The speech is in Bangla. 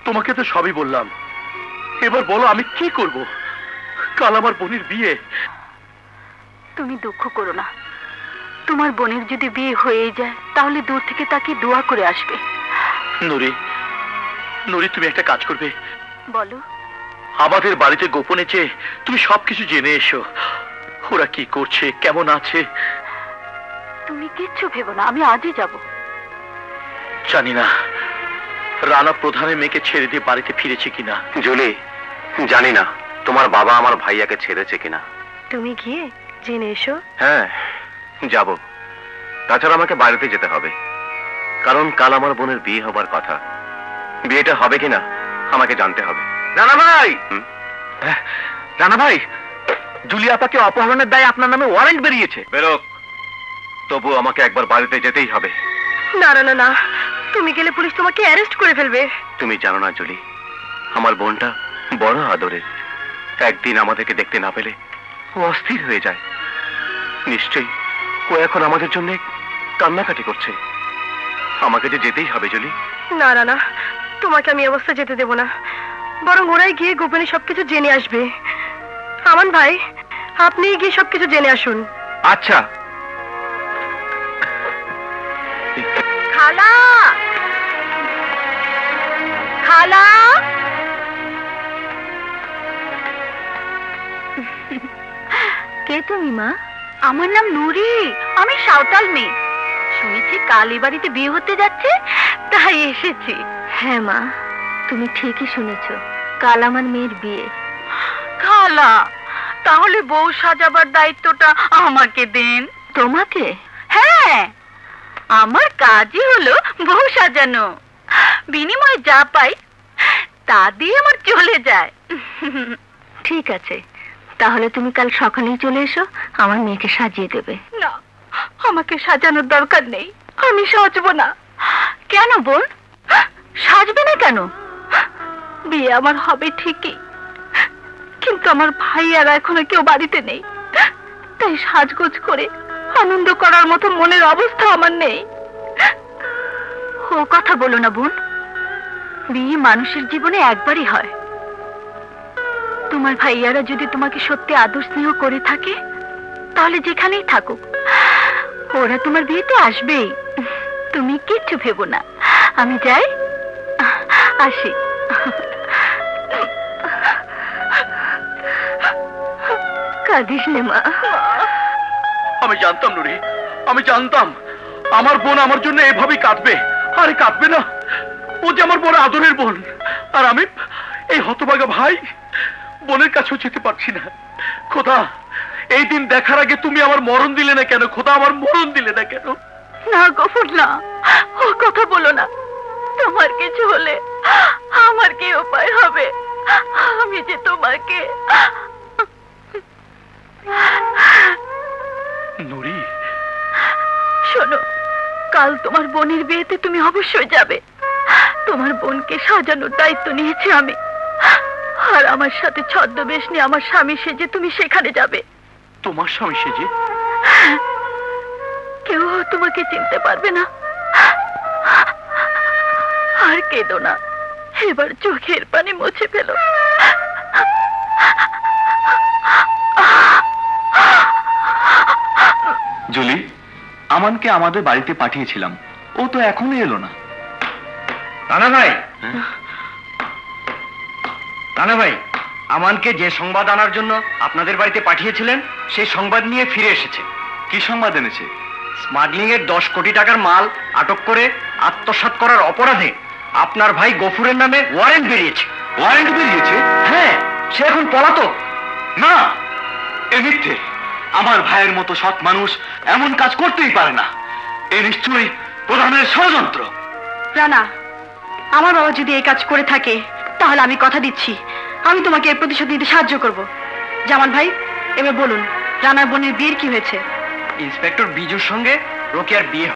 তোমাকে তো সবই বললাম, এবার বলো আমি কি করব? কাল আমার বোনের বিয়ে। তুমি দুঃখ করো না, তোমার বোনের যদি বিয়ে হয়ে যায় তাহলে দূর থেকে তাকে দোয়া করে আসবে। নুরি, নুরি তুমি একটা কাজ করবে। বলো। আমাদের বাড়িতে গোপনে চেয়ে তুমি সবকিছু জেনে এসো, ওরা কি করছে, কেমন আছে। তুমি কিচ্ছু ভেবো না, আমি আজই যাব। জানি না রানা প্রধানের মেয়েকে ছেড়ে দিয়ে বাড়িতে ফিরেছে কিনা। জুলি, জানি না তোমার বাবা আমার ভাইয়াকে ছেড়েছে কিনা। তুমি গিয়ে জেনে এসো। হ্যাঁ যাব, তাছাড়া আমাকে বাড়িতে যেতে হবে, কারণ কাল আমার বোনের বিয়ে হবার কথা। বিয়েটা হবে কিনা আমাকে জানতে হবে। রানা ভাই, রানা ভাই, জুলি আপাকে অপহরণের দায়ে আপনার নামে ওয়ারেন্ট বেরিয়েছে। বেরোক, তবু আমাকে একবার বাড়িতে যেতেই হবে। না না না না, তুমি গেলে পুলিশ তোমাকে অ্যারেস্ট করে ফেলবে। তুমি জানো না জুলি, আমার বোনটা বড় আদরের। একদিন আমাদেরকে দেখতে না পেলে ও অস্থির হয়ে যায়। নিশ্চয়ই ও এখন আমাদের জন্য কান্নাকাটি করছে। আমাকে যে যেতেই হবে জুলি। না না না, তোমাকে আমি অবস্থা যেতে দেব না, বরং ওরাই গিয়ে গোপনে সবকিছু জেনে আসবে। আমান ভাই, আপনি গিয়ে সবকিছু জেনে আসুন। আচ্ছা। খালা, খালা। কে তুমি মা? আমার নাম নুরি, আমি সাঁওতাল মেয়ে। শুনেছি কাল এই বাড়িতে বিয়ে হতে যাচ্ছে, তাই এসেছি। হ্যাঁ মা, তুমি ঠিকই শুনেছ, কাল আমার মেয়ের বিয়ে। খালা, তাহলে বউ সাজাবার দায়িত্বটা আমাকে দেন। তোমাকে? হ্যাঁ, আমার কাজই হলো বউ সাজানো। বিনিময়ে যা পাই তা দিয়ে আমার চলে যায়। ঠিক আছে, তাহলে তুমি কাল সকালেই চলে এসো, আমার মেয়েকে সাজিয়ে দেবে। না, আমাকে সাজানোর দরকার নেই, আমি সাজবো না। কেন বোন, সাজবে না কেন? বিয়ে আমার হবে ঠিকই, কিন্তু আমার ভাইয়ারা এখনো কেউ বাড়িতে নেই, তাই সাজগোজ করে আনন্দ করার মতো মনের অবস্থা আমার নেই। ও কথা বলো না বোন, বিয়ে মানুষের জীবনে একবারই হয়। তোমার ভাইয়ারা যদি তোমাকে সত্যি আদর স্নেহ করে থাকে তাহলে যেখানেই থাকুক ওরা তোমার বিয়েতে আসবেই। তুমি কিচ্ছু ভেবো না, আমি যাই, আসি। কাঁদিস নে মা। আমি জানতাম নুরি, আমি জানতাম আমার বোন আমার জন্য এভাবেই কাঁদবে। আরে কাঁদবে না, ও যে আমার বড় আদরের বোন, আর আমি এই হতভাগা ভাই বোনের কাছেও যেতে পারছি না। খোদা, এই দিন দেখার আগে তুমি আমার মরণ দিলে না কেন? খোদা, আমার মরণ দিলে না কেন? না গফুর না, ও কথা বলো না। তোমার কিছু হলে আমার কি উপায় হবে? আমি যে তোমাকে। নুরি, শোনো, কাল তোমার বোনের বিয়েতে তুমি অবশ্যই যাবে। তোমার বোনকে সাজানোর দায়িত্ব নিয়েছি আমি, আর আমার সাথে ছদ্মবেশ নিয়ে আমার স্বামী সেজে তুমি সেখানে যাবে। তোমার স্বামী সেজে? কেউ তোমাকে চিনতে পারবে না। আর কেঁদো না, এবার চোখের পানি মুছে ফেলো। জুলি, আমানকে আমাদের বাড়িতে পাঠিয়েছিলাম, ও তো এখনো এলো না। রানা ভাই, রানা ভাই, আমানকে যে সংবাদ আনার জন্য আপনাদের বাড়িতে পাঠিয়েছিলেন সেই সংবাদ নিয়ে ফিরে এসেছে। কি সংবাদ এনেছে? স্মাগলিং এর 10 কোটি টাকার মাল আটক করে আত্মসাৎ করার অপরাধে আপনার ভাই গফুরের নামে ওয়ারেন্ট বেরিয়েছে। ওয়ারেন্ট বেরিয়েছে? হ্যাঁ, সে এখন পলাতক। না, এ মিথ্যে। আমার ভাইয়ের মতো সৎ মানুষ এমন কাজ করতেই পারে না। এ নিশ্চয়ই প্রধানের ষড়যন্ত্র। রানা, আমার বাবা যদি এই কাজ করে থাকে তাহলে আমি কথা দিচ্ছি আমি তোমাকে এর প্রতিশোধ নিতে সাহায্য করব। জামান ভাই, এবার বলুন রানার বোনের বিয়ের কি হয়েছে? ইন্সপেক্টর বিজুর সঙ্গে রোকেয়ার বিয়ে